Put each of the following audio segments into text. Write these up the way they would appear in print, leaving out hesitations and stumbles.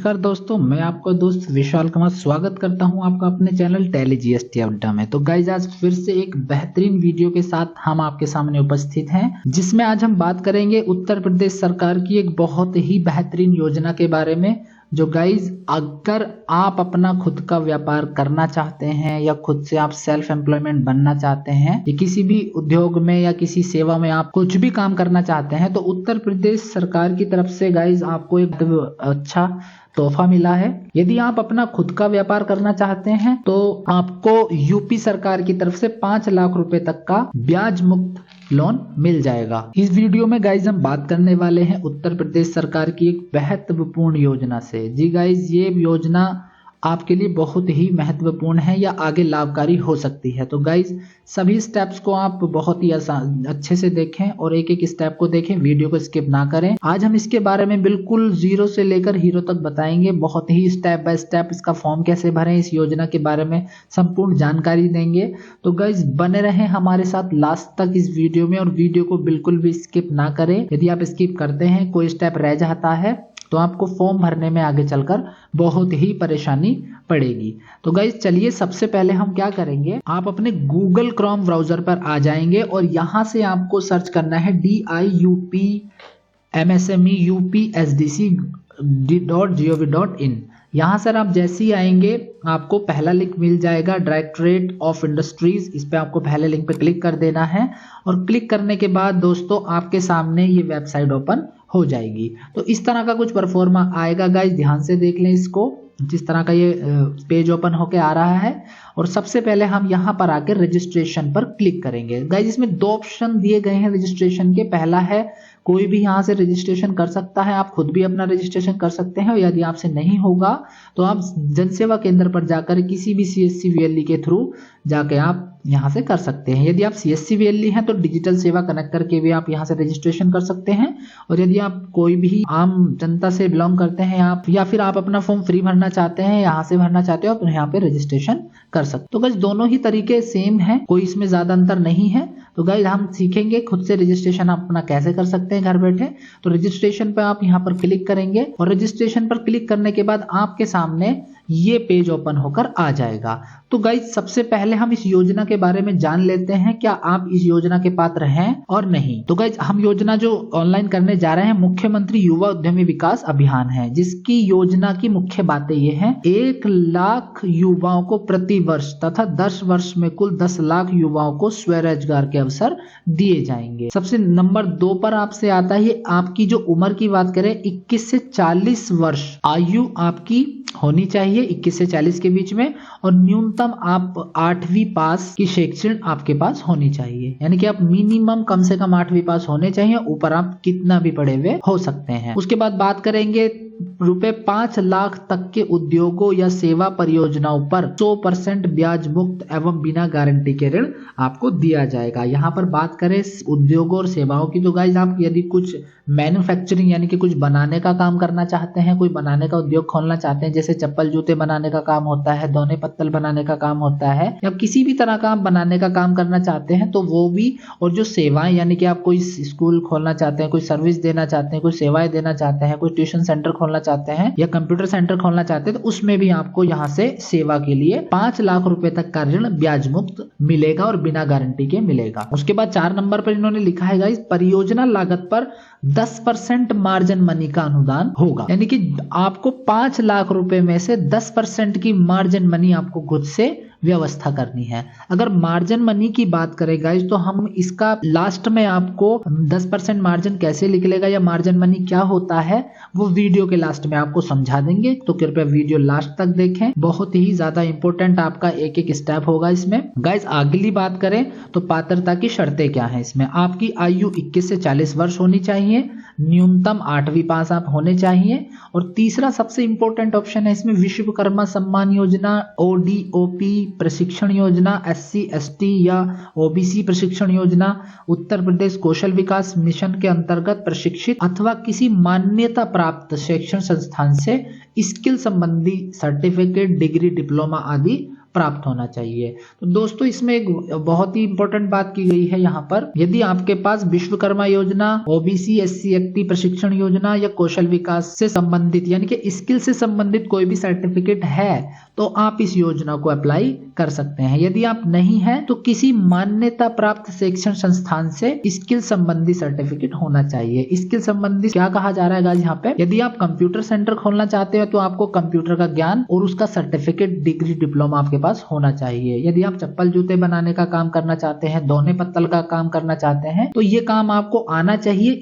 नमस्कार दोस्तों, मैं आपका दोस्त विशाल कुमार स्वागत करता हूं आपका अपने चैनल टैली जीएसटी अड्डा में। तो गाइज आज फिर से एक बेहतरीन वीडियो के साथ हम आपके सामने उपस्थित हैं, जिसमें आज हम बात करेंगे उत्तर प्रदेश सरकार की एक बहुत ही बेहतरीन योजना के बारे में। जो गाइज अगर आप अपना खुद का व्यापार करना चाहते हैं या खुद से आप सेल्फ एम्प्लॉयमेंट बनना चाहते हैं या किसी भी उद्योग में या किसी सेवा में आप कुछ भी काम करना चाहते हैं, तो उत्तर प्रदेश सरकार की तरफ से गाइज आपको एक अच्छा तोहफा मिला है। यदि आप अपना खुद का व्यापार करना चाहते हैं तो आपको यूपी सरकार की तरफ से 5 लाख रुपए तक का ब्याज मुक्त लोन मिल जाएगा। इस वीडियो में गाइज हम बात करने वाले हैं उत्तर प्रदेश सरकार की एक महत्वपूर्ण योजना से। जी गाइज, ये योजना आपके लिए बहुत ही महत्वपूर्ण है या आगे लाभकारी हो सकती है। तो गाइज सभी स्टेप्स को आप बहुत ही अच्छे से देखें और एक एक स्टेप को देखें, वीडियो को स्किप ना करें। आज हम इसके बारे में बिल्कुल जीरो से लेकर हीरो तक बताएंगे, बहुत ही स्टेप बाय स्टेप इसका फॉर्म कैसे भरें, इस योजना के बारे में संपूर्ण जानकारी देंगे। तो गाइज बने रहें हमारे साथ लास्ट तक इस वीडियो में और वीडियो को बिल्कुल भी स्किप ना करें। यदि आप स्किप करते हैं, कोई स्टेप रह जाता है, तो आपको फॉर्म भरने में आगे चलकर बहुत ही परेशानी पड़ेगी। तो गाइज चलिए सबसे पहले हम क्या करेंगे, आप अपने गूगल क्रोम ब्राउजर पर आ जाएंगे और यहां से आपको सर्च करना है DIUP-MSME-UPSDC.gov.in। यहाँ सर आप जैसे ही आएंगे आपको पहला लिंक मिल जाएगा डायरेक्टरेट ऑफ इंडस्ट्रीज। इस पे आपको पहले लिंक पे क्लिक कर देना है और क्लिक करने के बाद दोस्तों आपके सामने ये वेबसाइट ओपन हो जाएगी। तो इस तरह का कुछ परफॉर्मा आएगा गाइज, ध्यान से देख लें इसको। जिस तरह का ये पेज ओपन होके आ रहा है और सबसे पहले हम यहाँ पर आकर रजिस्ट्रेशन पर क्लिक करेंगे। गाइज इसमें 2 ऑप्शन दिए गए हैं रजिस्ट्रेशन के। पहला है कोई भी यहाँ से रजिस्ट्रेशन कर सकता है, आप खुद भी अपना रजिस्ट्रेशन कर सकते हैं। और यदि आपसे नहीं होगा तो आप जनसेवा केंद्र पर जाकर किसी भी CSC VLE के थ्रू जाके आप यहाँ से कर सकते हैं। यदि आप CSC VLE हैं तो डिजिटल सेवा कनेक्ट करके भी आप यहाँ से रजिस्ट्रेशन कर सकते हैं। और यदि आप कोई भी आम जनता से बिलोंग करते हैं आप, या फिर आप अपना फॉर्म फ्री भरना चाहते हैं, यहाँ से भरना चाहते हो, तो यहाँ पे रजिस्ट्रेशन कर सकते। तो गाइस दोनों ही तरीके सेम है, कोई इसमें ज्यादा अंतर नहीं है। तो गाइस हम सीखेंगे खुद से रजिस्ट्रेशन आप अपना कैसे कर सकते हैं घर बैठे। तो रजिस्ट्रेशन पर आप यहाँ पर क्लिक करेंगे और रजिस्ट्रेशन पर क्लिक करने के बाद आपके सामने ये पेज ओपन होकर आ जाएगा। तो गाइस सबसे पहले हम इस योजना के बारे में जान लेते हैं, क्या आप इस योजना के पात्र हैं और नहीं। तो गाइस हम योजना जो ऑनलाइन करने जा रहे हैं मुख्यमंत्री युवा उद्यमी विकास अभियान है, जिसकी योजना की मुख्य बातें ये हैं। 1 लाख युवाओं को प्रति वर्ष तथा 10 वर्ष में कुल 10 लाख युवाओं को स्वरोजगार के अवसर दिए जाएंगे। सबसे नंबर 2 पर आपसे आता है आपकी जो उम्र की बात करें, 21 से 40 वर्ष आयु आपकी होनी चाहिए, 21 से 40 के बीच में। और न्यूनतम आप 8वीं पास की शैक्षणिक आपके पास होनी चाहिए, यानी कि आप मिनिमम कम से कम 8वीं पास होने चाहिए, ऊपर आप कितना भी पढ़े हुए हो सकते हैं। उसके बाद बात करेंगे रुपए 5 लाख तक के उद्योगों या सेवा परियोजनाओं पर 100% ब्याज मुक्त एवं बिना गारंटी के ऋण आपको दिया जाएगा। यहाँ पर बात करें उद्योगों और सेवाओं की, तो गाइज आप यदि कुछ मैन्युफैक्चरिंग यानी कि कुछ बनाने का काम करना चाहते हैं, कोई बनाने का उद्योग खोलना चाहते हैं, जैसे चप्पल जूते बनाने का काम होता है, दोने पत्तल बनाने का काम होता है, या किसी भी तरह का आप बनाने का काम करना चाहते हैं तो वो भी। और जो सेवाएं यानी कि आप कोई स्कूल खोलना चाहते हैं, कोई सर्विस देना चाहते हैं, कोई सेवाएं देना चाहते हैं, कोई ट्यूशन सेंटर खोलना चाहते हैं या कंप्यूटर सेंटर खोलना चाहते हैं, तो उसमें भी आपको यहाँ से सेवा के लिए 5 लाख रुपए तक का ऋण ब्याज मुक्त मिलेगा और बिना गारंटी के मिलेगा। उसके बाद 4 नंबर पर इन्होंने लिखा है गाइस, परियोजना लागत पर 10% मार्जिन मनी का अनुदान होगा, यानी कि आपको 5 लाख रुपए में से 10% की मार्जिन मनी आपको खुद से व्यवस्था करनी है। अगर मार्जिन मनी की बात करें गाइस, तो हम इसका लास्ट में आपको 10% मार्जिन कैसे निकलेगा या मार्जिन मनी क्या होता है वो वीडियो के लास्ट में आपको समझा देंगे। तो कृपया वीडियो लास्ट तक देखें, बहुत ही ज्यादा इंपॉर्टेंट आपका एक एक स्टेप होगा इसमें। गाइस अगली बात करें तो पात्रता की शर्तें क्या है इसमें। आपकी आयु 21 से 40 वर्ष होनी चाहिए, न्यूनतम 8वीं पास आप होने चाहिए। और तीसरा सबसे इंपॉर्टेंट ऑप्शन है इसमें विश्वकर्मा सम्मान योजना, ODOP प्रशिक्षण योजना, SC ST या OBC प्रशिक्षण योजना, उत्तर प्रदेश कौशल विकास मिशन के अंतर्गत प्रशिक्षित अथवा किसी मान्यता प्राप्त शैक्षणिक संस्थान से स्किल संबंधी सर्टिफिकेट, डिग्री, डिप्लोमा आदि प्राप्त होना चाहिए। तो दोस्तों इसमें एक बहुत ही इंपॉर्टेंट बात की गई है यहाँ पर, यदि आपके पास विश्वकर्मा योजना, ओबीसी एससी एक्टी प्रशिक्षण योजना या कौशल विकास से संबंधित यानी कि स्किल से संबंधित कोई भी सर्टिफिकेट है तो आप इस योजना को अप्लाई कर सकते हैं। यदि आप नहीं है तो किसी मान्यता प्राप्त शिक्षण संस्थान से स्किल संबंधी सर्टिफिकेट होना चाहिए। स्किल संबंधी क्या कहा जा रहा है गाइस यहाँ पे, यदि आप कंप्यूटर सेंटर खोलना चाहते हो तो आपको कंप्यूटर का ज्ञान और उसका सर्टिफिकेट, डिग्री, डिप्लोमा आपके पास होना चाहिए। यदि आप चप्पल जूते बनाने का काम करना चाहते हैं, दोने पत्तल का काम करना चाहते हैं तो ये काम आपको आना चाहिए,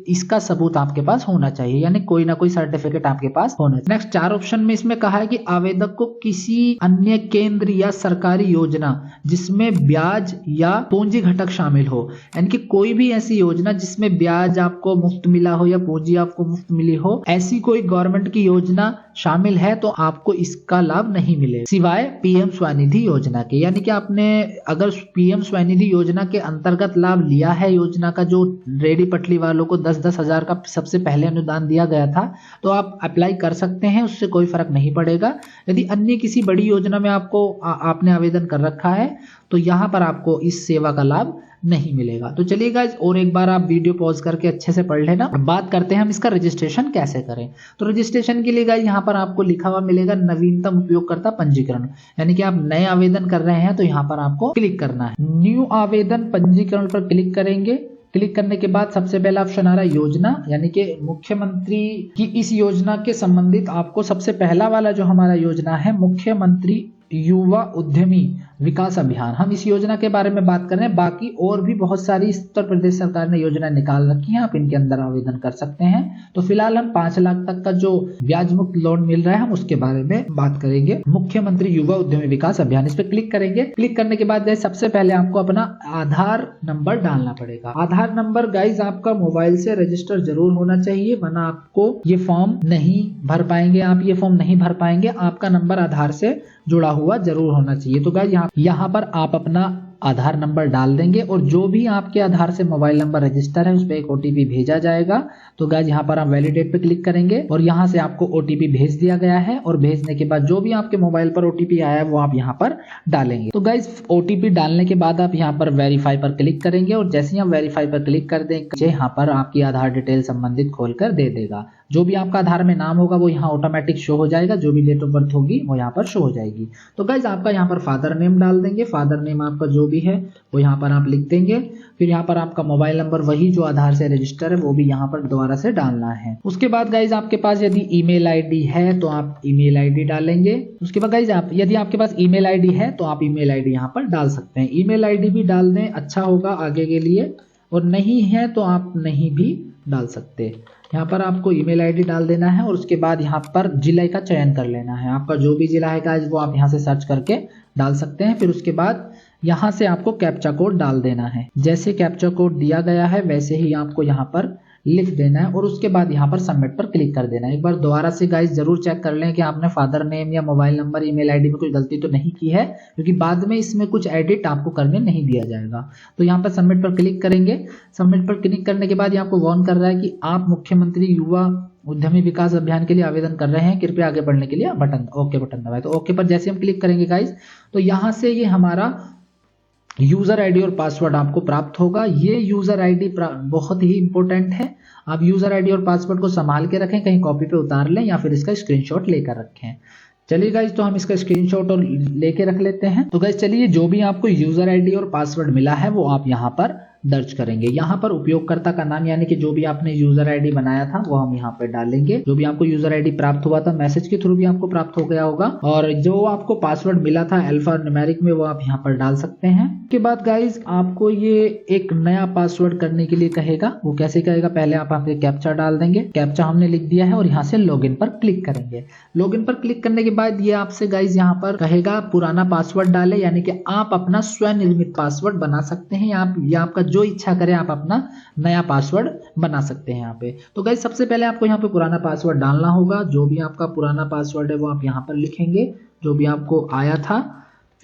इसका सबूत आपके पास होना चाहिए, यानी कोई ना कोई सर्टिफिकेट आपके पास होना चाहिए। नेक्स्ट 4 ऑप्शन में इसमें कहा है कि आवेदक को किसी अन्य केंद्र या सरकारी योजना जिसमें ब्याज या पूंजी घटक शामिल हो, यानी कि कोई भी ऐसी योजना जिसमें ब्याज आपको मुफ्त मिला हो या पूंजी आपको मुफ्त मिली हो, ऐसी कोई गवर्नमेंट की योजना शामिल है तो आपको इसका लाभ नहीं मिलेगा, सिवाय पीएम स्वनिधि योजना के। यानी कि आपने अगर पीएम स्वनिधि योजना के अंतर्गत लाभ लिया है, योजना का जो रेडी पटली वालों को 10-10 हजार का सबसे पहले अनुदान दिया गया था, तो आप अप्लाई कर सकते हैं, उससे कोई फर्क नहीं पड़ेगा। यदि अन्य किसी बड़ी योजना में आपने आवेदन कर रखा है तो यहाँ पर आपको इस सेवा का लाभ नहीं मिलेगा। तो चलिए गाइज और एक बार आप वीडियो पॉज करके अच्छे से पढ़ लेना। बात करते हैं हम इसका रजिस्ट्रेशन कैसे करें। तो रजिस्ट्रेशन के लिए गाइज यहाँ पर आपको लिखा हुआ मिलेगा नवीनतम उपयोगकर्ता पंजीकरण, यानी कि आप नए आवेदन कर रहे हैं तो यहाँ पर आपको क्लिक करना है। न्यू आवेदन पंजीकरण पर क्लिक करेंगे। क्लिक करने के बाद सबसे पहला ऑप्शन आ रहा है योजना, यानी कि मुख्यमंत्री की इस योजना के संबंधित आपको सबसे पहला वाला जो हमारा योजना है मुख्यमंत्री युवा उद्यमी विकास अभियान, हम इस योजना के बारे में बात कर रहे हैं। बाकी और भी बहुत सारी उत्तर प्रदेश सरकार ने योजना निकाल रखी है, आप इनके अंदर आवेदन कर सकते हैं। तो फिलहाल हम 5 लाख तक का जो ब्याज मुक्त लोन मिल रहा है हम उसके बारे में बात करेंगे। मुख्यमंत्री युवा उद्यमी विकास अभियान, इस पर क्लिक करेंगे। क्लिक करने के बाद गाइस सबसे पहले आपको अपना आधार नंबर डालना पड़ेगा। आधार नंबर गाइस आपका मोबाइल से रजिस्टर जरूर होना चाहिए, वरना आपको ये फॉर्म नहीं भर पाएंगे, आप ये फॉर्म नहीं भर पाएंगे। आपका नंबर आधार से जुड़ा हुआ जरूर होना चाहिए। तो गाइस यहाँ पर आप अपना आधार नंबर डाल देंगे और जो भी आपके आधार से मोबाइल नंबर रजिस्टर है उस पर एक ओटीपी भेजा जाएगा। तो गाइस यहाँ पर आप वैलिडेट पे क्लिक करेंगे और यहाँ से आपको ओटीपी भेज दिया गया है और भेजने के बाद जो भी आपके मोबाइल पर ओटीपी आया है वो आप यहाँ पर डालेंगे। तो गाइस ओटीपी डालने के बाद आप यहाँ पर वेरीफाई पर क्लिक करेंगे और जैसे ही आप वेरीफाई पर क्लिक कर देंगे यहाँ पर आपकी आधार डिटेल संबंधित खोलकर दे देगा। जो भी आपका आधार में नाम होगा वो यहाँ ऑटोमेटिक शो हो जाएगा, जो भी डेट ऑफ बर्थ होगी वो यहाँ पर शो हो जाएगी। तो गाइज आपका यहाँ पर फादर नेम डाल देंगे, फादर नेम आपका जो भी है वो यहाँ पर आप लिख देंगे। फिर यहाँ पर आपका मोबाइल नंबर वही जो आधार से रजिस्टर है वो भी यहाँ पर दोबारा से डालना है। उसके बाद गाइज आपके पास यदि ईमेल आईडी है तो आप ईमेल आईडी डालेंगे। उसके बाद गाइज यदि आपके पास ईमेल आईडी है तो आप ईमेल आईडी यहाँ पर डाल सकते हैं। ईमेल आईडी भी डाल दें, अच्छा होगा आगे के लिए, और नहीं है तो आप नहीं भी डाल सकते। यहाँ पर आपको ईमेल आईडी डाल देना है और उसके बाद यहाँ पर जिले का चयन कर लेना है। आपका जो भी जिला है गाइस वो आप यहाँ से सर्च करके डाल सकते हैं। फिर उसके बाद यहाँ से आपको कैप्चा कोड डाल देना है। जैसे कैप्चा कोड दिया गया है वैसे ही आपको यहाँ पर लिख देना है और उसके बाद यहाँ पर सबमिट पर क्लिक कर देना है। एक बार दोबारा से गाइस जरूर चेक कर लें कि आपने फादर नेम या मोबाइल नंबर, ईमेल आईडी में कोई गलती तो नहीं की है, क्योंकि बाद में इसमें कुछ एडिट आपको करने नहीं दिया जाएगा। तो यहाँ पर सबमिट पर क्लिक करेंगे। सबमिट पर क्लिक करने के बाद ये आपको वार्न कर रहा है कि आप मुख्यमंत्री युवा उद्यमी विकास अभियान के लिए आवेदन कर रहे हैं, कृपया आगे बढ़ने के लिए ओके बटन दबाएं। तो ओके पर जैसे हम क्लिक करेंगे गाइस तो यहाँ से ये हमारा यूजर आईडी और पासवर्ड आपको प्राप्त होगा। ये यूजर आईडी बहुत ही इंपॉर्टेंट है, आप यूजर आईडी और पासवर्ड को संभाल के रखें, कहीं कॉपी पे उतार लें या फिर इसका स्क्रीनशॉट लेकर रखें। चलिए गाइज तो हम इसका स्क्रीनशॉट और लेके रख लेते हैं। तो गाइज चलिए जो भी आपको यूजर आईडी और पासवर्ड मिला है वो आप यहाँ पर दर्ज करेंगे। यहाँ पर उपयोगकर्ता का नाम यानी कि जो भी आपने यूजर आईडी बनाया था वो हम यहाँ पे डालेंगे। जो भी आपको यूजर आईडी प्राप्त हुआ था मैसेज के थ्रू भी आपको प्राप्त हो गया होगा, और जो आपको पासवर्ड मिला था अल्फा न्यूमेरिक में वो आप यहाँ पर डाल सकते हैं। उसके बाद गाइज आपको ये एक नया पासवर्ड करने के लिए कहेगा। वो कैसे कहेगा, पहले आप आपके कैप्चा डाल देंगे। कैप्चा हमने लिख दिया है और यहाँ से लॉगिन पर क्लिक करेंगे। लॉगिन पर क्लिक करने के बाद ये आपसे गाइज यहाँ पर कहेगा पुराना पासवर्ड डाले, यानी कि आप अपना स्वनिर्मित पासवर्ड बना सकते हैं या आपका जो इच्छा करे आप अपना नया पासवर्ड बना सकते हैं यहाँ पे। तो गाइस सबसे पहले आपको यहाँ पे पुराना पासवर्ड डालना होगा। जो भी आपका पुराना पासवर्ड है वो आप यहाँ पर लिखेंगे जो भी आपको आया था।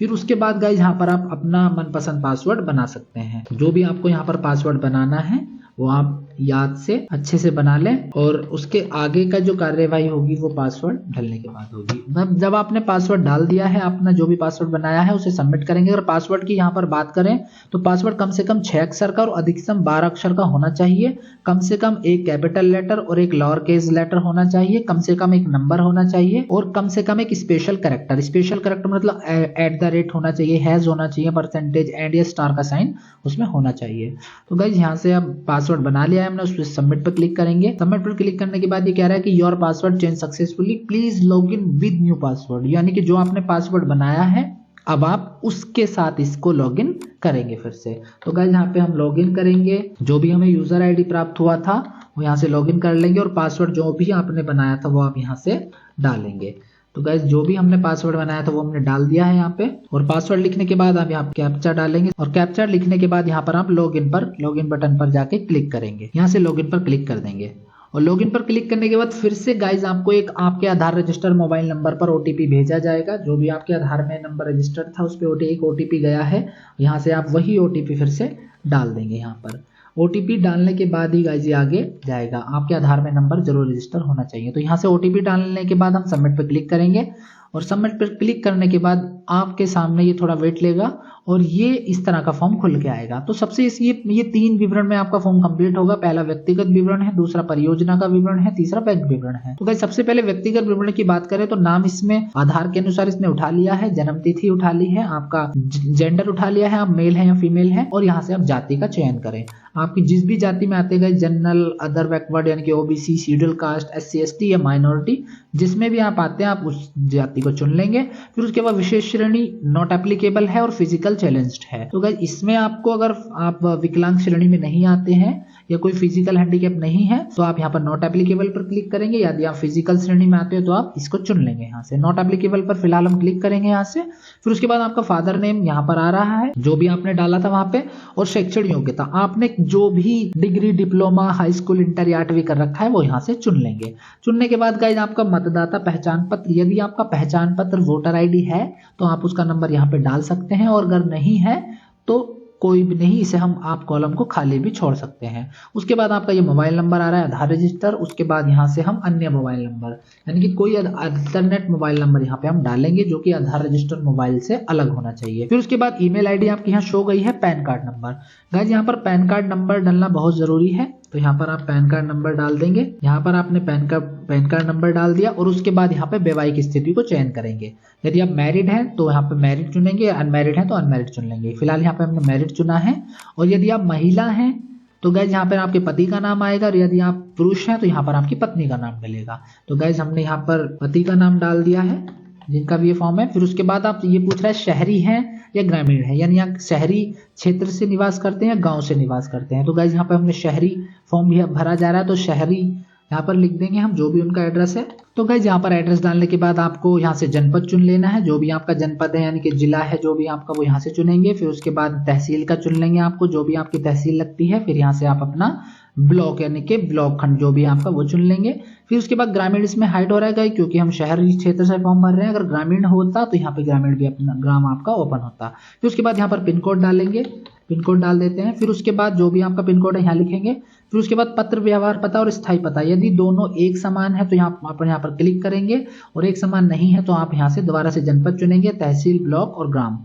फिर उसके बाद गाइस यहाँ पर आप अपना मनपसंद पासवर्ड बना सकते हैं। जो भी आपको यहाँ पर पासवर्ड बनाना है वो आप याद से अच्छे से बना लें और उसके आगे का जो कार्यवाही होगी वो पासवर्ड डालने के बाद होगी। जब आपने पासवर्ड डाल दिया है, अपना जो भी पासवर्ड बनाया है उसे सबमिट करेंगे। अगर पासवर्ड की यहाँ पर बात करें तो पासवर्ड कम से कम 6 अक्षर का और अधिकतम 12 अक्षर का होना चाहिए। कम से कम एक कैपिटल लेटर और एक लोअर केस लेटर होना चाहिए। कम से कम एक नंबर होना चाहिए और कम से कम एक स्पेशल कैरेक्टर। स्पेशल कैरेक्टर मतलब @ होना चाहिए, हैज होना चाहिए, परसेंटेज, एंड या स्टार का साइन उसमें होना चाहिए। तो गाइस यहाँ से अब पासवर्ड बना लिया है हमने, उस पर सबमिट पर क्लिक करेंगे। सबमिट पर क्लिक करने के बाद ये कह रहा है कि your password change successfully, please log in with new password, यानी कि जो आपने पासवर्ड बनाया है अब आप उसके साथ इसको लॉगिन करेंगे फिर से। तो गाइस यहाँ पे हम लॉगिन करेंगे, जो भी हमें यूजर आईडी प्राप्त हुआ था वो यहाँ से लॉगिन कर लेंगे और पासवर्ड जो भी आपने बनाया था वो आप यहाँ से डालेंगे। तो गाइस जो भी हमने पासवर्ड बनाया था वो हमने डाल दिया है यहाँ पे, और पासवर्ड लिखने के बाद आप यहाँ कैप्चा डालेंगे और कैप्चा लिखने के बाद यहाँ पर आप लॉगिन बटन पर जाके क्लिक करेंगे। यहाँ से लॉगिन पर क्लिक कर देंगे और लॉगिन पर क्लिक करने के बाद फिर से गाइज आपको एक आपके आधार रजिस्टर मोबाइल नंबर पर ओटीपी भेजा जाएगा। जो भी आपके आधार में नंबर रजिस्टर्ड था उस पर एक ओटीपी गया है, यहाँ से आप वही ओटीपी फिर से डाल देंगे। यहाँ पर ओटीपी डालने के बाद ही गाइज ये आगे जाएगा। आपके आधार में नंबर जरूर रजिस्टर होना चाहिए। तो यहाँ से ओटीपी डालने के बाद हम सबमिट पर क्लिक करेंगे और सबमिट पर क्लिक करने के बाद आपके सामने ये थोड़ा वेट लेगा और ये इस तरह का फॉर्म खुल के आएगा। तो सबसे ये 3 विवरण में आपका फॉर्म कंप्लीट होगा। पहला व्यक्तिगत विवरण है, दूसरा परियोजना का विवरण है, तीसरा बैंक विवरण है। तो गाइस सबसे पहले व्यक्तिगत विवरण की बात करें तो नाम इसमें आधार के अनुसार इसने उठा लिया है, जन्म तिथि उठा ली है, आपका जेंडर उठा लिया है, आप मेल है या फीमेल है, और यहाँ से आप जाति का चयन करें। आपकी जिस भी जाति में आते गए, जनरल, अदर बैकवर्ड यानी कि OBC, schedule caste, SC ST या माइनॉरिटी, जिसमें भी आप आते हैं आप उस जाति को चुन लेंगे। फिर उसके बाद विशेष श्रेणी नॉट एप्लीकेबल है और फिजिकल चैलेंज्ड है। तो गाइस इसमें आपको अगर आप विकलांग श्रेणी में नहीं आते हैं या कोई फिजिकल हैंडीकैप नहीं है तो आप यहाँ पर नॉट एप्लीकेबल पर क्लिक करेंगे। यदि आप फिजिकल श्रेणी में आते हो तो आप इसको चुन लेंगे। यहाँ से नॉट एप्लीकेबल पर फिलहाल हम क्लिक करेंगे यहाँ से। फिर उसके बाद आपका फादर नेम यहाँ पर आ रहा है जो भी आपने डाला था वहां पे, और शैक्षणिक योग्यता आपने जो भी degree, diploma, high school, inter या 8वीं कर रखा है वो यहाँ से चुन लेंगे। चुनने के बाद गाइज आपका मतदाता पहचान पत्र, यदि आपका पहचान पत्र वोटर आईडी है तो आप उसका नंबर यहाँ पे डाल सकते हैं, और अगर नहीं है तो कोई भी नहीं, इसे हम आप कॉलम को खाली भी छोड़ सकते हैं। उसके बाद आपका ये मोबाइल नंबर आ रहा है, आधार रजिस्टर। उसके बाद यहाँ से हम अन्य मोबाइल नंबर यानी कि कोई अल्टरनेट मोबाइल नंबर यहाँ पे हम डालेंगे जो कि आधार रजिस्टर मोबाइल से अलग होना चाहिए। फिर उसके बाद ईमेल आईडी आपकी यहाँ शो गई है, पैन कार्ड नंबर। गाइस यहाँ पर पैन कार्ड नंबर डालना बहुत जरूरी है, तो यहाँ पर आप पैन कार्ड नंबर डाल देंगे। यहाँ पर आपने पैन कार्ड नंबर डाल दिया और उसके बाद यहाँ पे वैवाहिक स्थिति को चयन करेंगे। यदि आप मैरिड हैं तो यहाँ पे मैरिड चुनेंगे, अनमैरिड हैं तो अनमैरिड चुन लेंगे। फिलहाल यहाँ पे हमने मैरिड चुना है। और यदि आप महिला हैं तो गाइज यहाँ पर आपके पति का नाम आएगा, और यदि आप पुरुष हैं तो यहाँ पर आपकी पत्नी का नाम डलेगा। तो गाइज हमने यहाँ पर पति का नाम डाल दिया है जिनका भी ये फॉर्म है। फिर उसके बाद आप ये पूछ रहा है शहरी हैं या ग्रामीण है, यानी आप शहरी क्षेत्र से निवास करते हैं या गांव से निवास करते हैं। तो गाइज यहाँ पे हमने शहरी फॉर्म भी भरा जा रहा है, तो शहरी यहाँ पर लिख देंगे हम जो भी उनका एड्रेस है। तो गाइज यहाँ पर एड्रेस डालने के बाद आपको यहाँ से जनपद चुन लेना है, जो भी आपका जनपद है यानी कि जिला है जो भी आपका वो यहाँ से चुनेंगे। फिर उसके बाद तहसील का चुन लेंगे आपको, जो भी आपकी तहसील लगती है। फिर यहाँ से आप अपना ब्लॉक यानी कि ब्लॉक खंड जो भी आपका वो चुन लेंगे। फिर उसके बाद ग्रामीण इसमें हाइड हो रहेगा क्योंकि हम शहरी क्षेत्र से फॉर्म भर रहे हैं। अगर ग्रामीण होता तो यहाँ पे ग्रामीण भी अपना ग्राम आपका ओपन होता। फिर उसके बाद यहाँ पर पिन कोड डालेंगे, पिन कोड डाल देते हैं। फिर उसके बाद जो भी आपका पिन कोड है यहाँ लिखेंगे। फिर उसके बाद पत्र व्यवहार पता और स्थायी पता, यदि दोनों एक समान है तो आप यहाँ पर क्लिक करेंगे, और एक समान नहीं है तो आप यहाँ से दोबारा से जनपद चुनेंगे, तहसील, ब्लॉक और ग्राम।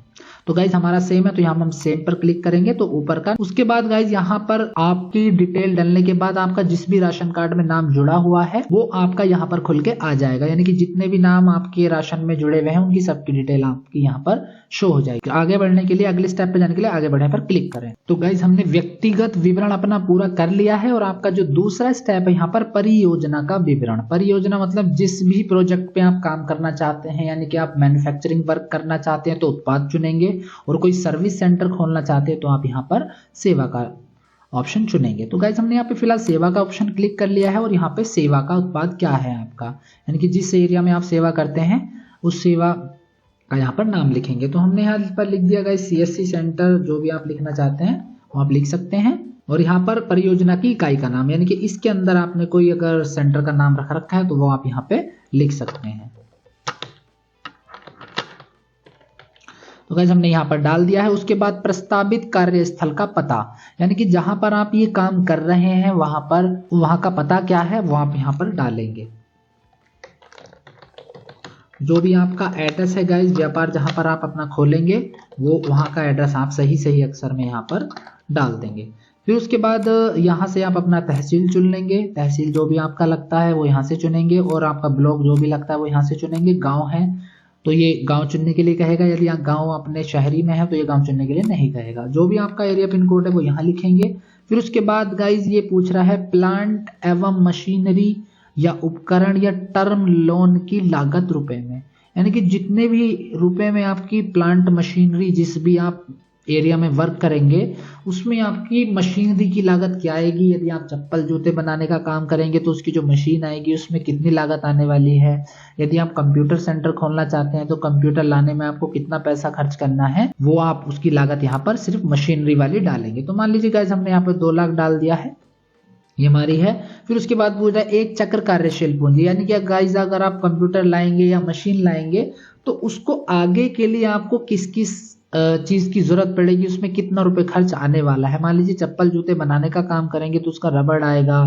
तो गाइज हमारा सेम है तो यहाँ हम सेम पर क्लिक करेंगे तो ऊपर का। उसके बाद गाइज यहाँ पर आपकी डिटेल डालने के बाद आपका जिस भी राशन कार्ड में नाम जुड़ा हुआ है वो आपका यहाँ पर खुल के आ जाएगा, यानी कि जितने भी नाम आपके राशन में जुड़े हुए हैं उनकी सबकी डिटेल आपकी यहाँ पर शो हो जाएगी। आगे बढ़ने के लिए, अगले स्टेप पे जाने के लिए आगे बढ़ने पर क्लिक करें। तो गाइज हमने व्यक्तिगत विवरण अपना पूरा कर लिया है, और आपका जो दूसरा स्टेप है यहाँ पर परियोजना का विवरण। परियोजना मतलब जिस भी प्रोजेक्ट पे आप काम करना चाहते हैं, यानी कि आप मैन्युफैक्चरिंग वर्क करना चाहते हैं तो उत्पाद चुनेंगे, और कोई सर्विस सेंटर खोलना चाहते हैं तो आप यहाँ पर सेवा का ऑप्शन चुनेंगे। तो गाइज हमने यहाँ पे फिलहाल सेवा का ऑप्शन क्लिक कर लिया है, और यहाँ पे सेवा का उत्पाद क्या है आपका, यानी कि जिस एरिया में आप सेवा करते हैं उस सेवा का यहाँ पर नाम लिखेंगे। तो हमने यहाँ पर लिख दिया गाइज CSC सेंटर, जो भी आप लिखना चाहते हैं वो आप लिख सकते हैं। और यहाँ पर परियोजना की इकाई का नाम, यानी कि इसके अंदर आपने कोई अगर सेंटर का नाम रख रखा है तो वो आप यहाँ पे लिख सकते हैं। तो गाइस हमने यहाँ पर डाल दिया है। उसके बाद प्रस्तावित कार्यस्थल का पता, यानी कि जहां पर आप ये काम कर रहे हैं वहां का पता क्या है वो आप यहाँ पर डालेंगे। जो भी आपका एड्रेस है गाइस, व्यापार जहां पर आप अपना खोलेंगे वो वहां का एड्रेस आप सही अक्षर में यहाँ पर डाल देंगे। फिर उसके बाद यहाँ से आप अपना तहसील चुन लेंगे, तहसील जो भी आपका लगता है वो यहाँ से चुनेंगे, और आपका ब्लॉक जो भी लगता है वो यहाँ से चुनेंगे। गांव है तो ये गांव चुनने के लिए कहेगा, यदि आप गांव अपने शहरी में है तो ये गांव चुनने के लिए नहीं कहेगा। जो भी आपका एरिया पिन कोड है वो यहाँ लिखेंगे। फिर उसके बाद गाइज ये पूछ रहा है प्लांट एवं मशीनरी या उपकरण या टर्म लोन की लागत रुपए में, यानी कि जितने भी रुपए में आपकी प्लांट मशीनरी जिस भी आप एरिया में वर्क करेंगे उसमें आपकी मशीनरी की लागत क्या आएगी। यदि आप चप्पल जूते बनाने का काम करेंगे तो उसकी जो मशीन आएगी उसमें कितनी लागत आने वाली है। यदि आप कंप्यूटर सेंटर खोलना चाहते हैं तो कंप्यूटर लाने में आपको कितना पैसा खर्च करना है वो आप उसकी लागत यहाँ पर सिर्फ मशीनरी वाली डालेंगे। तो मान लीजिए गाइस हमने यहाँ पर 2 लाख डाल दिया है, ये हमारी है। फिर उसके बाद पूछ रहा है एक चक्र कार्यशील पूंजी, यानी कि गाइस अगर आप कंप्यूटर लाएंगे या मशीन लाएंगे तो उसको आगे के लिए आपको किस किस चीज की जरूरत पड़ेगी, उसमें कितना रुपए खर्च आने वाला है। मान लीजिए चप्पल जूते बनाने का काम करेंगे तो उसका रबड़ आएगा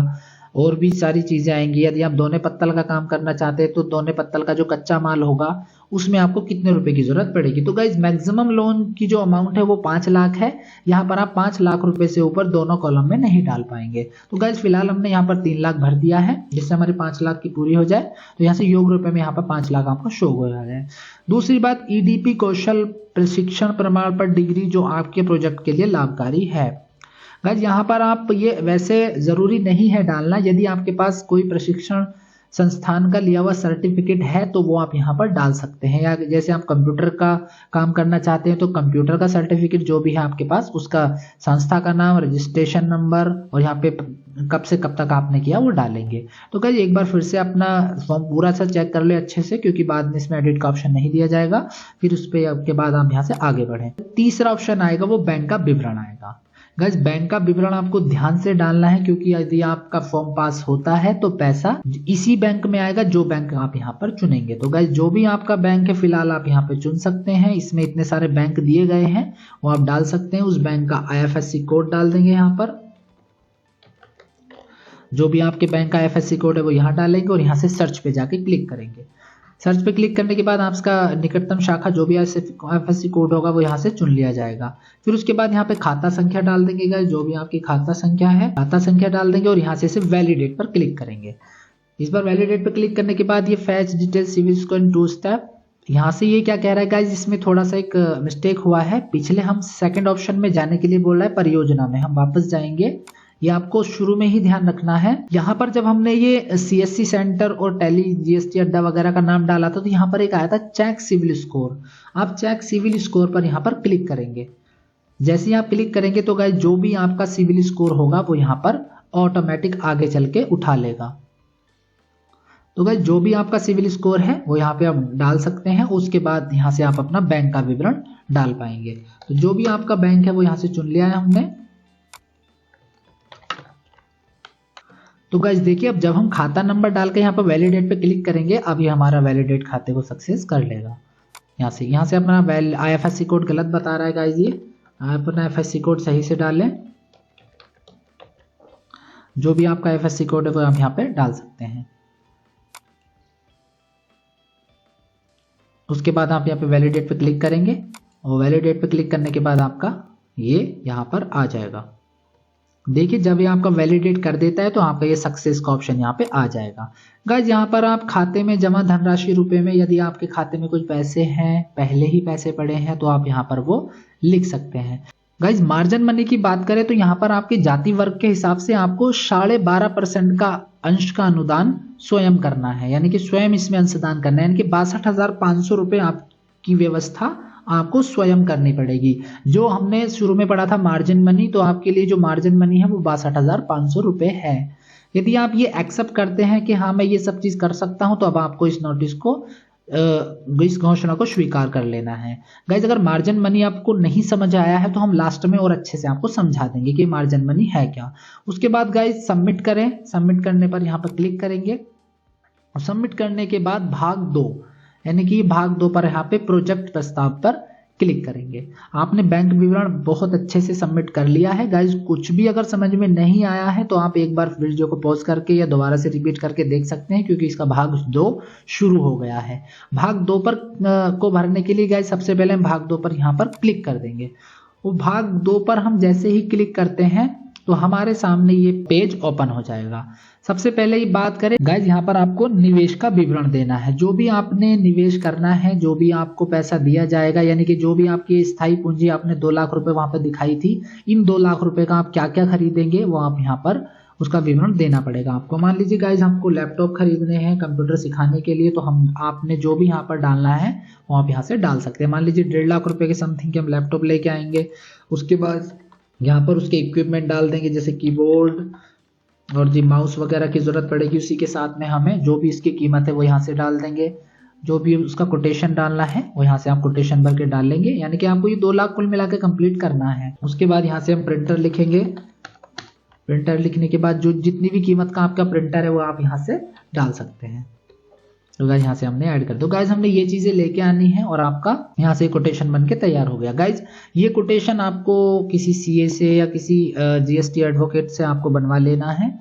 और भी सारी चीजें आएंगी। यदि आप दोने पत्तल का काम करना चाहते हैं तो दोने पत्तल का जो कच्चा माल होगा उसमें आपको कितने रुपए की जरूरत पड़ेगी। तो गाइज मैक्सिमम लोन की जो अमाउंट है वो 5 लाख है। यहाँ पर आप 5 लाख रुपए से ऊपर दोनों कॉलम में नहीं डाल पाएंगे। तो गाइज फिलहाल हमने यहाँ पर 3 लाख भर दिया है जिससे हमारी 5 लाख की पूरी हो जाए। तो यहाँ से योग रुपए में यहाँ पर 5 लाख आपको शो हो रहा है। दूसरी बात ईडीपी कौशल प्रशिक्षण प्रमाण पत्र डिग्री जो आपके प्रोजेक्ट के लिए लाभकारी है। गाइस यहाँ पर आप ये वैसे जरूरी नहीं है डालना, यदि आपके पास कोई प्रशिक्षण संस्थान का लिया हुआ सर्टिफिकेट है तो वो आप यहाँ पर डाल सकते हैं। या जैसे आप कंप्यूटर का काम करना चाहते हैं तो कंप्यूटर का सर्टिफिकेट जो भी है आपके पास उसका संस्था का नाम, रजिस्ट्रेशन नंबर और यहाँ पे कब से कब तक आपने किया वो डालेंगे। तो गाइस एक बार फिर से अपना फॉर्म पूरा सा चेक कर ले अच्छे से, क्योंकि बाद में इसमें एडिट का ऑप्शन नहीं दिया जाएगा। फिर उस पर के बाद आप यहाँ से आगे बढ़े। तीसरा ऑप्शन आएगा वो बैंक का विवरण आएगा। गाइस बैंक का विवरण आपको ध्यान से डालना है, क्योंकि यदि आपका फॉर्म पास होता है तो पैसा इसी बैंक में आएगा जो बैंक आप यहाँ पर चुनेंगे। तो गाइस जो भी आपका बैंक है फिलहाल आप यहाँ पे चुन सकते हैं। इसमें इतने सारे बैंक दिए गए हैं वो आप डाल सकते हैं। उस बैंक का IFSC कोड डाल देंगे यहाँ पर। जो भी आपके बैंक का IFSC कोड है वो यहाँ डालेंगे और यहाँ से सर्च पे जाके क्लिक करेंगे। सर्च पे क्लिक करने के बाद आपका निकटतम शाखा जो भी IFSC कोड होगा वो यहाँ से चुन लिया जाएगा। फिर उसके बाद यहाँ पे खाता संख्या डाल देंगे गाइस, जो भी आपकी खाता संख्या है खाता संख्या डाल देंगे और यहाँ से सिर्फ वैलिडेट पर क्लिक करेंगे। इस बार वैलिडेट पर क्लिक करने के बाद ये fetch detail civil score in 2 step. यहाँ से ये क्या कह रहा है गाइस, इसमें थोड़ा सा एक मिस्टेक हुआ है। पिछले हम सेकंड ऑप्शन में जाने के लिए बोल रहा है, परियोजना में हम वापस जाएंगे। ये आपको शुरू में ही ध्यान रखना है। यहाँ पर जब हमने ये CSC सेंटर और टेली GST अड्डा वगैरह का नाम डाला था तो यहाँ पर एक आया था चेक सिविल स्कोर। आप चेक सिविल स्कोर पर यहाँ पर क्लिक करेंगे। जैसे ही आप क्लिक करेंगे तो गाइस जो भी आपका सिविल स्कोर होगा वो यहाँ पर ऑटोमेटिक आगे चल के उठा लेगा। तो गाइस जो भी आपका सिविल स्कोर है वो यहाँ पे आप डाल सकते हैं। उसके बाद यहाँ से आप अपना बैंक का विवरण डाल पाएंगे। तो जो भी आपका बैंक है वो यहाँ से चुन लिया है हमने। तो गाइस देखिए अब जब हम खाता नंबर डाल के यहाँ पर वैलिडेट पे क्लिक करेंगे अब ये हमारा वैलिडेट खाते को सक्सेस कर लेगा। यहाँ से अपना IFSC कोड गलत बता रहा है गाइस, ये अपना IFSC कोड सही से डालें। जो भी आपका IFSC कोड है वो आप यहाँ पे डाल सकते हैं। उसके बाद आप यहाँ पे वैलिडेट पे क्लिक करेंगे और वैलिडेट पे क्लिक करने के बाद आपका ये यहाँ पर आ जाएगा। देखिए जब ये आपका वैलिडेट कर देता है तो आपका ये सक्सेस का ऑप्शन यहाँ पे आ जाएगा। गाइस यहाँ पर आप खाते में जमा धनराशि रुपए में, यदि आपके खाते में कुछ पैसे हैं, पहले ही पैसे पड़े हैं तो आप यहाँ पर वो लिख सकते हैं। गाइस मार्जिन मनी की बात करें तो यहाँ पर आपके जाति वर्ग के हिसाब से आपको 12.5% का अंश का अनुदान स्वयं करना है, यानी कि स्वयं इसमें अंशदान करना है। यानी कि 62,500 रुपये आपकी व्यवस्था आपको स्वयं करनी पड़ेगी। जो हमने शुरू में पढ़ा था मार्जिन मनी, तो आपके लिए जो मार्जिन मनी है वो 62,500 रुपये है। यदि आप ये एक्सेप्ट करते हैं कि हाँ मैं ये सब चीज कर सकता हूं तो अब आपको इस नोटिस को इस घोषणा को स्वीकार कर लेना है। गाइस अगर मार्जिन मनी आपको नहीं समझ आया है तो हम लास्ट में और अच्छे से आपको समझा देंगे कि मार्जिन मनी है क्या। उसके बाद गाइस सबमिट करें। सबमिट करने पर यहाँ पर क्लिक करेंगे और सबमिट करने के बाद भाग 2 यानी कि भाग 2 पर यहाँ पे प्रोजेक्ट प्रस्ताव पर क्लिक करेंगे। आपने बैंक विवरण बहुत अच्छे से सबमिट कर लिया है। गाइज कुछ भी अगर समझ में नहीं आया है तो आप एक बार वीडियो को पॉज करके या दोबारा से रिपीट करके देख सकते हैं, क्योंकि इसका भाग 2 शुरू हो गया है। भाग 2 पर को भरने के लिए गाइज सबसे पहले हम भाग 2 पर यहाँ पर क्लिक कर देंगे। वो भाग 2 पर हम जैसे ही क्लिक करते हैं तो हमारे सामने ये पेज ओपन हो जाएगा। सबसे पहले ये बात करें गाइज, यहाँ पर आपको निवेश का विवरण देना है। जो भी आपने निवेश करना है, जो भी आपको पैसा दिया जाएगा, यानी कि जो भी आपकी स्थायी पूंजी आपने 2 लाख रुपए वहां पर दिखाई थी, इन 2 लाख रुपए का आप क्या क्या खरीदेंगे वो आप यहाँ पर उसका विवरण देना पड़ेगा आपको। मान लीजिए गाइज हमको लैपटॉप खरीदने हैं कंप्यूटर सिखाने के लिए, तो हम आपने जो भी यहाँ पर डालना है वो आप यहाँ से डाल सकते हैं। मान लीजिए 1.5 लाख रुपए के समथिंग के हम लैपटॉप लेके आएंगे। उसके बाद यहाँ पर उसके इक्विपमेंट डाल देंगे, जैसे कीबोर्ड और जी माउस वगैरह की जरूरत पड़ेगी। उसी के साथ में हमें जो भी इसकी कीमत है वो यहाँ से डाल देंगे। जो भी उसका कोटेशन डालना है वो यहाँ से आप कोटेशन भर के डाल लेंगे, यानी कि आपको ये 2 लाख कुल मिला के कंप्लीट करना है। उसके बाद यहाँ से हम प्रिंटर लिखेंगे। प्रिंटर लिखने के बाद जो जितनी भी कीमत का आपका प्रिंटर है वो आप यहाँ से डाल सकते हैं। तो गाइज यहाँ से हमने ऐड कर दो। गाइज हमने ये चीजें लेके आनी है और आपका यहाँ से कोटेशन बन के तैयार हो गया। गाइज ये कोटेशन आपको किसी सीए से या किसी जीएसटी एडवोकेट से आपको बनवा लेना है।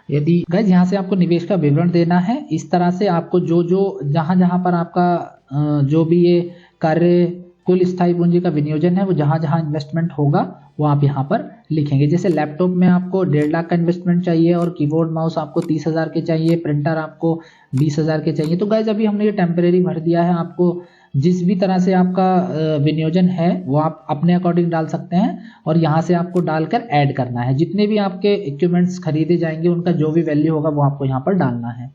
यदि गाइज यहाँ से आपको निवेश का विवरण देना है। इस तरह से आपको जो जो जहाँ पर आपका जो भी ये कार्य कुल स्थायी पूंजी का विनियोजन है वो जहाँ इन्वेस्टमेंट होगा वो आप यहाँ पर लिखेंगे। जैसे लैपटॉप में आपको 1.5 लाख का इन्वेस्टमेंट चाहिए और कीबोर्ड माउस आपको 30,000 के चाहिए, प्रिंटर आपको 20,000 के चाहिए। तो गाइज अभी हमने ये टेम्परेरी भर दिया है। आपको जिस भी तरह से आपका विनियोजन है वो आप अपने अकॉर्डिंग डाल सकते हैं और यहाँ से आपको डालकर ऐड करना है। जितने भी आपके इक्विपमेंट्स खरीदे जाएंगे उनका जो भी वैल्यू होगा वो आपको यहाँ पर डालना है।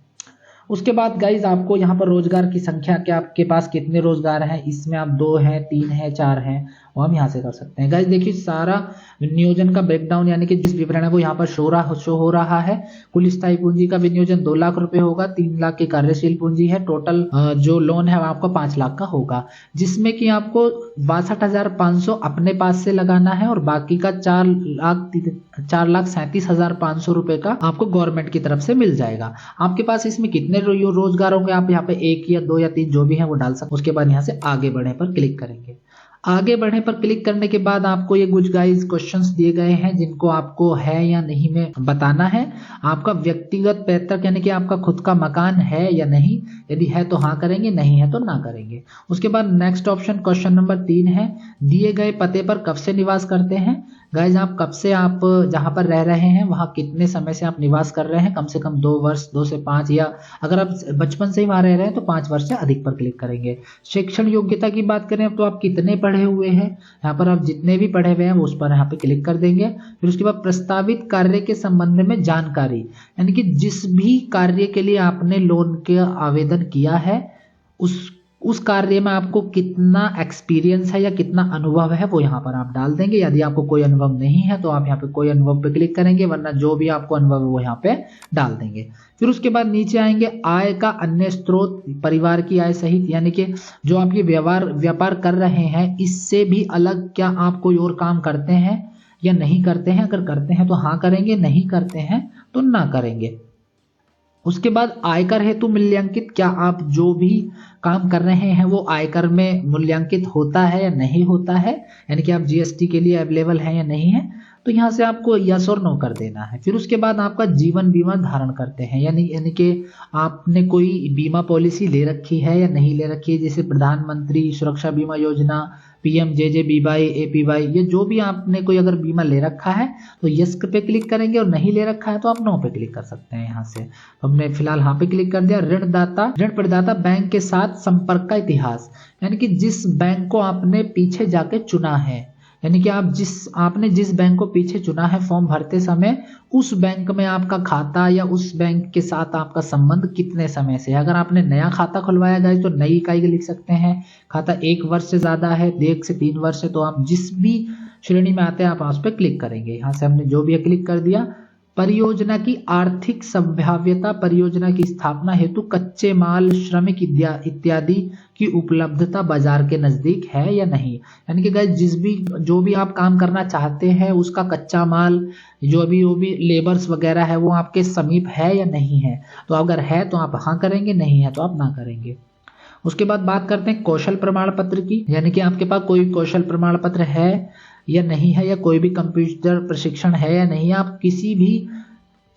उसके बाद गाइज आपको यहाँ पर रोजगार की संख्या, क्या आपके पास कितने रोजगार हैं, इसमें आप 2 हैं, 3 हैं, 4 हैं, वो हम यहाँ से कर सकते हैं। गाइज देखिए सारा विनियोजन का ब्रेकडाउन यानी कि जिस विवरण है वो यहाँ पर शो हो रहा है। कुल स्थायी पूंजी का विनियोजन 2 लाख रुपए होगा, 3 लाख की कार्यशील पूंजी है, टोटल जो लोन है वो आपका 5 लाख का होगा, जिसमें कि आपको 62,500 अपने पास से लगाना है और बाकी का 4,37,500 रुपए का आपको गवर्नमेंट की तरफ से मिल जाएगा। आपके पास इसमें कितने रोजगार होंगे आप यहाँ पे 1 या 2 या 3 जो भी है वो डाल सकते। उसके बाद यहाँ से आगे बढ़े पर क्लिक करेंगे। आगे बढ़ने पर क्लिक करने के बाद आपको ये कुछ गाइस क्वेश्चंस दिए गए हैं जिनको आपको है या नहीं में बताना है। आपका व्यक्तिगत पैतृक यानी कि आपका खुद का मकान है या नहीं, यदि है तो हाँ करेंगे, नहीं है तो ना करेंगे। उसके बाद नेक्स्ट ऑप्शन क्वेश्चन नंबर 3 है, दिए गए पते पर कब से निवास करते हैं। गाइज आप कब से आप जहां पर रह रहे हैं वहां कितने समय से आप निवास कर रहे हैं, कम से कम 2 वर्ष, 2 से 5, या अगर आप बचपन से ही वहां रह रहे हैं तो 5 वर्ष से अधिक पर क्लिक करेंगे। शिक्षण योग्यता की बात करें तो आप कितने पढ़े हुए हैं, यहाँ पर आप जितने भी पढ़े हुए हैं उस पर यहाँ पे क्लिक कर देंगे। फिर उसके बाद प्रस्तावित कार्य के संबंध में जानकारी, यानी कि जिस भी कार्य के लिए आपने लोन के आवेदन किया है उस कार्य में आपको कितना एक्सपीरियंस है या कितना अनुभव है वो यहाँ पर आप डाल देंगे। यदि आपको कोई अनुभव नहीं है तो आप यहाँ पे कोई अनुभव पे क्लिक करेंगे, वरना जो भी आपको अनुभव है वो यहाँ पे डाल देंगे। फिर उसके बाद नीचे आएंगे, आय का अन्य स्रोत, परिवार की आय सहित, यानी कि जो आप ये व्यापार कर रहे हैं इससे भी अलग क्या आप कोई और काम करते हैं या नहीं करते हैं। अगर करते हैं तो हाँ करेंगे, नहीं करते हैं तो ना करेंगे। उसके बाद आयकर हेतु मूल्यांकित, क्या आप जो भी काम कर रहे हैं वो आयकर में मूल्यांकित होता है या नहीं होता है, यानी कि आप जीएसटी के लिए अवेलेबल हैं या नहीं है। तो यहाँ से आपको यस और नो कर देना है। फिर उसके बाद आपका जीवन बीमा धारण करते हैं, यानी कि आपने कोई बीमा पॉलिसी ले रखी है या नहीं ले रखी है, जैसे प्रधानमंत्री सुरक्षा बीमा योजना, PMJJBY, APY, ये जो भी आपने कोई अगर बीमा ले रखा है तो यस पे क्लिक करेंगे, और नहीं ले रखा है तो आप नो पे क्लिक कर सकते हैं। यहाँ से तो हमने फिलहाल हाँ पे क्लिक कर दिया। ऋण प्रदाता बैंक के साथ संपर्क का इतिहास, यानी कि जिस बैंक को आपने पीछे जाके चुना है, यानी कि आपने जिस बैंक को पीछे चुना है फॉर्म भरते समय, उस बैंक में आपका खाता या उस बैंक के साथ आपका संबंध कितने समय से है। अगर आपने नया खाता खुलवाया गया तो नई इकाई लिख सकते हैं। खाता 1 वर्ष से ज्यादा है, 1 से 3 वर्ष है, तो आप जिस भी श्रेणी में आते हैं आप उस पर क्लिक करेंगे। यहाँ से हमने जो भी क्लिक कर दिया। परियोजना की आर्थिक संभाव्यता, परियोजना की स्थापना हेतु कच्चे माल, श्रमिक इत्यादि की उपलब्धता बाजार के नजदीक है या नहीं, यानी कि गाइस जो भी आप काम करना चाहते हैं उसका कच्चा माल, जो भी लेबर्स वगैरह है वो आपके समीप है या नहीं है। तो अगर है तो आप हाँ करेंगे, नहीं है तो आप ना करेंगे। उसके बाद बात करते हैं कौशल प्रमाण पत्र की, यानी कि आपके पास कोई कौशल प्रमाण पत्र है या नहीं है, या कोई भी कंप्यूटर प्रशिक्षण है या नहीं है। आप किसी भी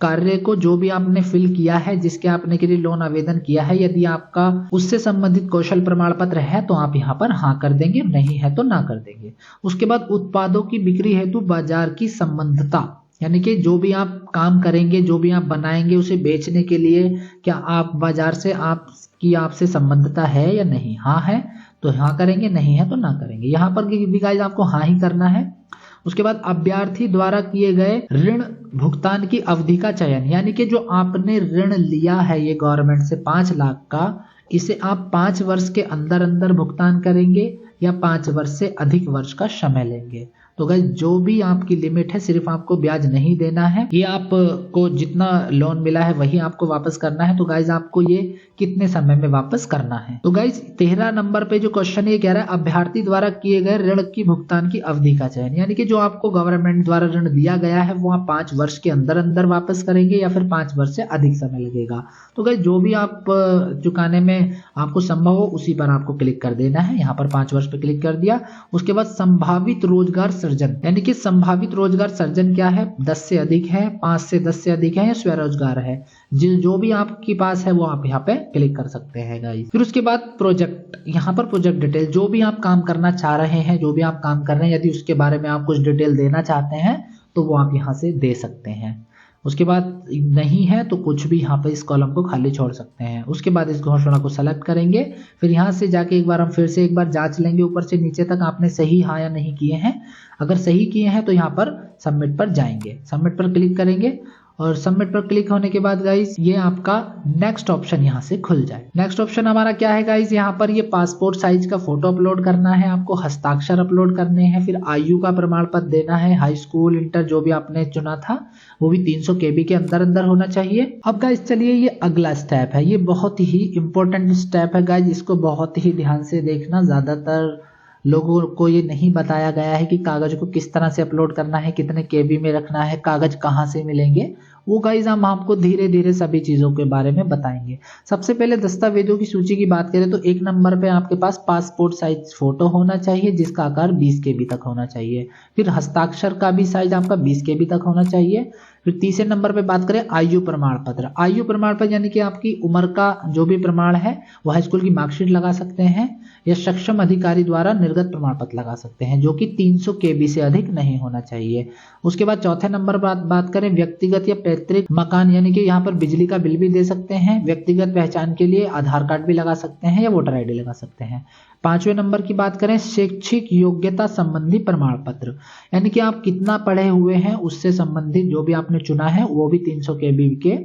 कार्य को जो भी आपने फिल किया है, जिसके आपने के लिए लोन आवेदन किया है, यदि आपका उससे संबंधित कौशल प्रमाण पत्र है तो आप यहाँ पर हाँ कर देंगे, नहीं है तो ना कर देंगे। उसके बाद उत्पादों की बिक्री हेतु बाजार की संबद्धता, यानी कि जो भी आप काम करेंगे, जो भी आप बनाएंगे, उसे बेचने के लिए क्या आप बाजार से आपसे संबद्धता है या नहीं। हाँ है तो हाँ करेंगे, नहीं है तो ना करेंगे। यहाँ पर भी गाइस आपको हाँ ही करना है। उसके बाद अभ्यर्थी द्वारा किए गए ऋण भुगतान की अवधि का चयन, यानी कि जो आपने ऋण लिया है ये गवर्नमेंट से 5 लाख का, इसे आप 5 वर्ष के अंदर अंदर भुगतान करेंगे या 5 वर्ष से अधिक वर्ष का समय लेंगे। तो गाइस जो भी आपकी लिमिट है, सिर्फ आपको ब्याज नहीं देना है, ये आपको जितना लोन मिला है वही आपको वापस करना है। तो गाइस आपको ये कितने समय में वापस करना है। तो गाइस 13 नंबर पे जो क्वेश्चन ये कह रहा है अभ्यर्थी द्वारा किए गए ऋण की भुगतान की अवधि का चयन, यानी कि जो आपको गवर्नमेंट द्वारा ऋण दिया गया है वो आप 5 वर्ष के अंदर अंदर वापस करेंगे या फिर 5 वर्ष से अधिक समय लगेगा। तो गाइस जो भी आप चुकाने में आपको संभव हो उसी पर आपको क्लिक कर देना है। यहाँ पर 5 वर्ष पे क्लिक कर दिया। उसके बाद संभावित रोजगार सृजन, यानी कि संभावित रोजगार सृजन क्या है, 10 से अधिक है, 5 से 10 से अधिक है या स्वरोजगार है, जो भी आपके पास है वो आप यहाँ पे क्लिक कर सकते हैं गाइस। फिर उसके बाद प्रोजेक्ट, यहाँ पर प्रोजेक्ट डिटेल, जो भी आप काम करना चाह रहे हैं, जो भी आप काम कर रहे हैं, यदि उसके बारे में आप कुछ डिटेल देना चाहते हैं तो वो आप यहाँ से दे सकते हैं। उसके बाद नहीं है तो कुछ भी यहाँ पे इस कॉलम को खाली छोड़ सकते हैं। उसके बाद इस घोषणा को सेलेक्ट करेंगे। फिर यहाँ से जाके एक बार हम फिर से एक बार जांच लेंगे ऊपर से नीचे तक आपने सही हाँ या नहीं किए हैं। अगर सही किए हैं तो यहाँ पर सबमिट पर जाएंगे, सबमिट पर क्लिक करेंगे और सबमिट पर क्लिक होने के बाद गाइस ये आपका नेक्स्ट ऑप्शन यहाँ से खुल जाए। नेक्स्ट ऑप्शन हमारा क्या है गाइस, यहाँ पर ये पासपोर्ट साइज का फोटो अपलोड करना है आपको, हस्ताक्षर अपलोड करने हैं, फिर आयु का प्रमाण पत्र देना है, हाई स्कूल इंटर जो भी आपने चुना था वो भी 300 KB के अंदर अंदर होना चाहिए। अब गाइस चलिए ये अगला स्टेप है, ये बहुत ही इंपॉर्टेंट स्टेप है गाइस, इसको बहुत ही ध्यान से देखना। ज्यादातर लोगों को ये नहीं बताया गया है कि कागज को किस तरह से अपलोड करना है, कितने KB में रखना है, कागज कहाँ से मिलेंगे, वो गाइज हम आपको धीरे धीरे सभी चीजों के बारे में बताएंगे। सबसे पहले दस्तावेजों की सूची की बात करें तो 1 नंबर पे आपके पास पासपोर्ट साइज फोटो होना चाहिए जिसका आकार 20 KB तक होना चाहिए। फिर हस्ताक्षर का भी साइज आपका 20 KB तक होना चाहिए। फिर तीसरे नंबर पे बात करें आयु प्रमाण पत्र, आयु प्रमाण पत्र यानी कि आपकी उम्र का जो भी प्रमाण है वो हाई स्कूल की मार्कशीट लगा सकते हैं या सक्षम अधिकारी द्वारा निर्गत प्रमाण पत्र लगा सकते हैं जो कि 300 KB से अधिक नहीं होना चाहिए। उसके बाद चौथे नंबर बात करें व्यक्तिगत या पैतृक मकान, यानी कि यहाँ पर बिजली का बिल भी दे सकते हैं, व्यक्तिगत पहचान के लिए आधार कार्ड भी लगा सकते हैं या वोटर ID लगा सकते हैं। 5वें नंबर की बात करें शैक्षिक योग्यता संबंधी प्रमाण पत्र, यानी कि आप कितना पढ़े हुए हैं उससे संबंधित जो भी आपने चुना है वो भी 300 KB के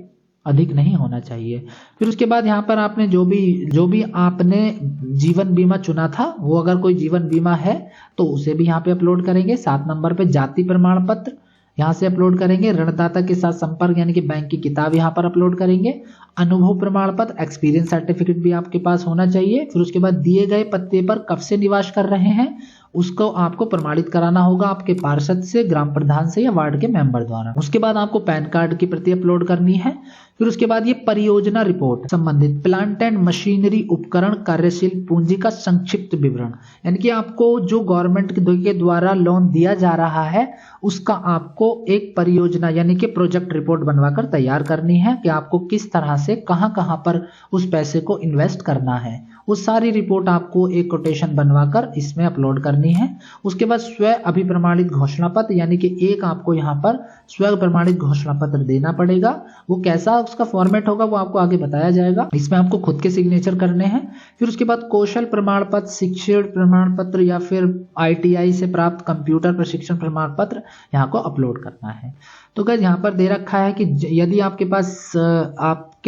अधिक नहीं होना चाहिए। फिर उसके बाद यहाँ पर आपने जो भी आपने जीवन बीमा चुना था वो अगर कोई जीवन बीमा है तो उसे भी यहाँ पे अपलोड करेंगे। 7 नंबर पे जाति प्रमाण पत्र यहाँ से अपलोड करेंगे। ऋणदाता के साथ संपर्क यानी कि बैंक की किताब यहाँ पर अपलोड करेंगे। अनुभव प्रमाण पत्र एक्सपीरियंस सर्टिफिकेट भी आपके पास होना चाहिए। फिर उसके बाद दिए गए पते पर कब से निवास कर रहे हैं उसको आपको प्रमाणित कराना होगा आपके पार्षद से, ग्राम प्रधान से या वार्ड के मेंबर द्वारा। उसके बाद आपको पैन कार्ड की प्रति अपलोड करनी है। फिर उसके बाद ये परियोजना रिपोर्ट संबंधित प्लांट एंड मशीनरी उपकरण कार्यशील पूंजी का संक्षिप्त विवरण, यानी कि आपको जो गवर्नमेंट के द्वारा लोन दिया जा रहा है उसका आपको एक परियोजना यानी कि प्रोजेक्ट रिपोर्ट बनवाकर तैयार करनी है कि आपको किस तरह से कहां कहां पर उस पैसे को इन्वेस्ट करना है। वो सारी रिपोर्ट आपको एक कोटेशन बनवाकर इसमें अपलोड करनी है। उसके बाद स्व अभिप्रमाणित घोषणा पत्र, यानी कि एक आपको यहाँ पर स्व प्रमाणित घोषणा पत्र देना पड़ेगा। वो कैसा उसका फॉर्मेट होगा वो आपको आगे बताया जाएगा। इसमें आपको खुद के सिग्नेचर करने हैं। फिर उसके बाद कौशल प्रमाण पत्र, शिक्षण प्रमाण पत्र या फिर ITI से प्राप्त कंप्यूटर प्रशिक्षण प्रमाण पत्र यहाँ को अपलोड करना है। तो गाइस यहाँ पर दे रखा है कि यदि आपके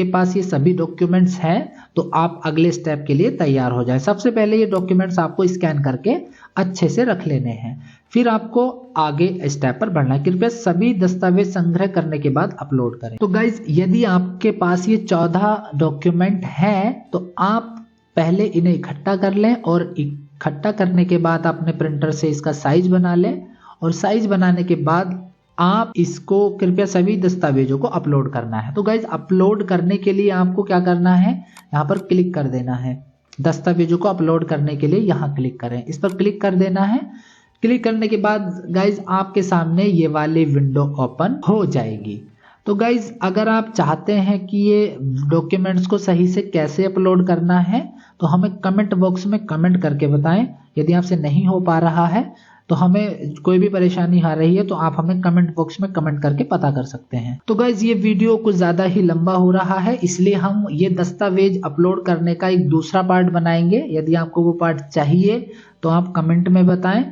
पास ये सभी डॉक्यूमेंट्स हैं तो आप अगले स्टेप के लिए तैयार हो जाए। सबसे पहले ये डॉक्यूमेंट्स आपको स्कैन करके अच्छे से रख लेने हैं, फिर आपको आगे स्टेप पर बढ़ना है। कृपया सभी दस्तावेज संग्रह करने के बाद अपलोड करें। तो गाइज यदि आपके पास ये 14 डॉक्यूमेंट हैं तो आप पहले इन्हें इकट्ठा कर लें और इकट्ठा करने के बाद अपने प्रिंटर से इसका साइज बना लें और साइज बनाने के बाद आप इसको कृपया सभी दस्तावेजों को अपलोड करना है। तो गाइज अपलोड करने के लिए आपको क्या करना है, यहाँ पर क्लिक कर देना है। दस्तावेजों को अपलोड करने के लिए यहाँ क्लिक करें। इस पर क्लिक कर देना है। क्लिक करने के बाद गाइज आपके सामने ये वाली विंडो ओपन हो जाएगी। तो गाइज अगर आप चाहते हैं कि ये डॉक्यूमेंट्स को सही से कैसे अपलोड करना है तो हमें कमेंट बॉक्स में कमेंट करके बताएं। यदि आपसे नहीं हो पा रहा है तो हमें कोई भी परेशानी आ रही है तो आप हमें कमेंट बॉक्स में कमेंट करके पता कर सकते हैं। तो गाइज ये वीडियो कुछ ज़्यादा ही लंबा हो रहा है, इसलिए हम ये दस्तावेज अपलोड करने का एक दूसरा पार्ट बनाएंगे। यदि आपको वो पार्ट चाहिए तो आप कमेंट में बताएं।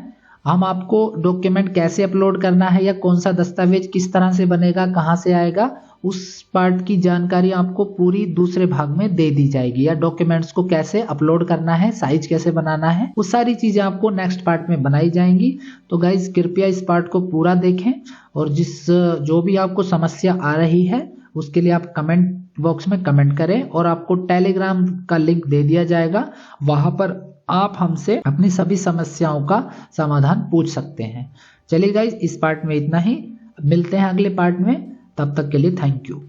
हम आपको डॉक्यूमेंट कैसे अपलोड करना है या कौन सा दस्तावेज किस तरह से बनेगा, कहाँ से आएगा, उस पार्ट की जानकारी आपको पूरी दूसरे भाग में दे दी जाएगी। या डॉक्यूमेंट्स को कैसे अपलोड करना है, साइज कैसे बनाना है, वो सारी चीजें आपको नेक्स्ट पार्ट में बनाई जाएंगी। तो गाइज कृपया इस पार्ट को पूरा देखें और जो भी आपको समस्या आ रही है उसके लिए आप कमेंट बॉक्स में कमेंट करें और आपको टेलीग्राम का लिंक दे दिया जाएगा। वहां पर आप हमसे अपनी सभी समस्याओं का समाधान पूछ सकते हैं। चलिए गाइज इस पार्ट में इतना ही, मिलते हैं अगले पार्ट में, तब तक के लिए थैंक यू।